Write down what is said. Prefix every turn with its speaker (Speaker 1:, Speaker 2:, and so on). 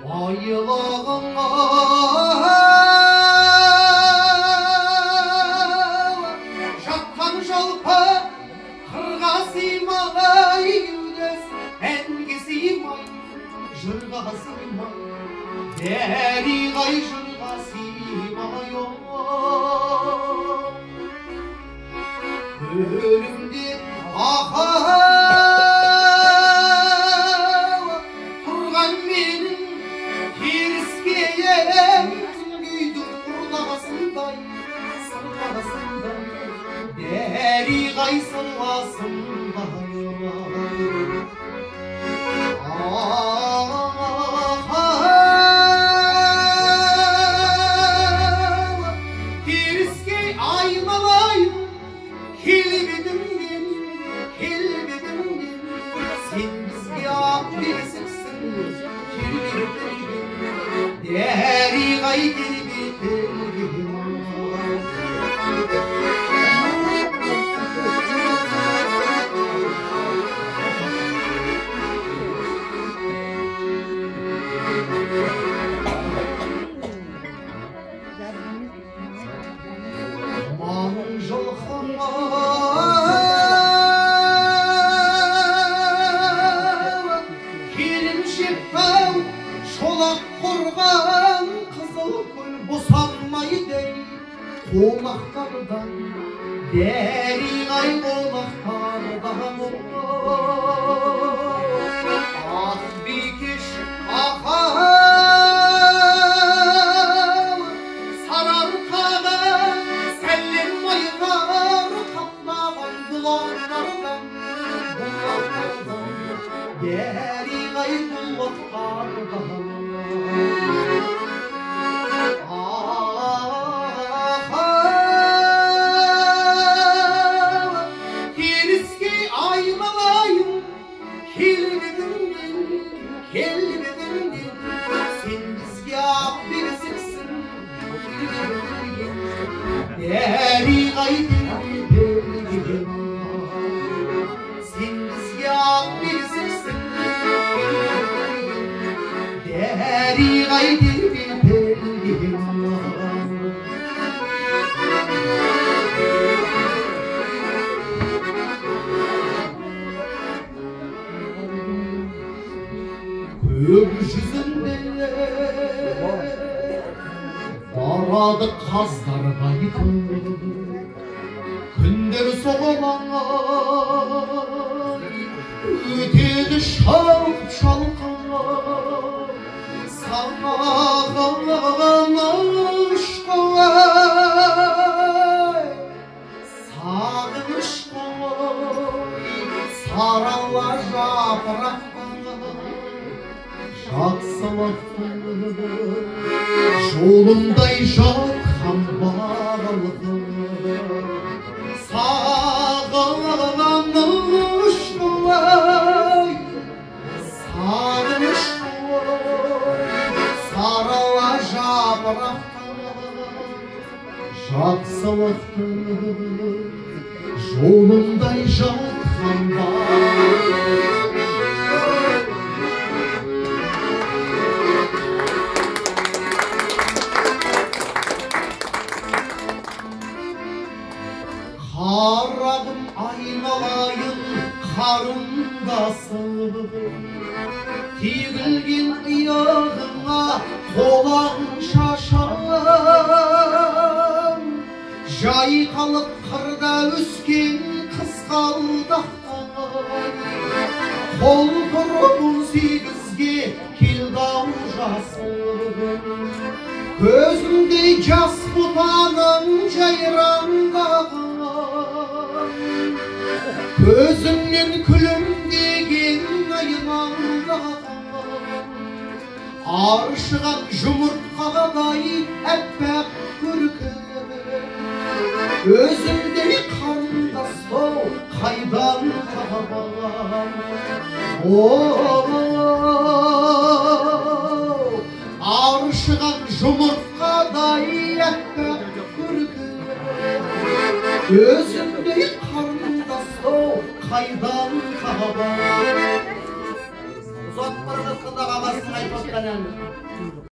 Speaker 1: Ayılığına жатқан жалпы қырға сыймай кеудес әнге сыймай жырға сыймай дәриғай жырға сыймай көлімде тұрған менің теріскейім күйдің ұрлағасындай дәриғай сырласындай теріскей айналайын келбетіңнен сен бізге ақ бесіксің келбетіңнен дәриғай келбетіңнен шолақ қорған қызыл көл босанмайды қонақтардан дәриғай қонақтардан ақ бикеш ахау сарыарқаға сәлем айтар қаптаған бұлақтардан дәриғай бұлақтардан теріскей айналайын келбетіңнен сен бізге ақ бесіксің дәриғай келбетіңнен сен бізге ақ бесіксің дәриғай келбетіңнен көк жүзінде барады қаздар қайтып күндер соғылмай өтеді шалқып сағыныш қой сарала жапырақ жақсылықтың жолындай жатқан барлығы сағыныш қой сағыныш қой сарала жапырақтың жақсылықтың жолындай жатқан қарағым айналайын қарындасым тегілген иығыңа қолаң шашам жайқалып қырда өскен қызғалдақтай қол тұрып 18-ге келді-ау жасым көзімдей жас бұтаның жайраңдаған көзімнен күлімдеген айналдаған аршыған жұмыртқадай әппақ көркім өзімдей қарындасты қайдан табам аршыған жұмыртқадай әппақ көркім өзімдей қарындасты қайдан табам ұзатып бара жатқанда ағасының айтып жатқан әні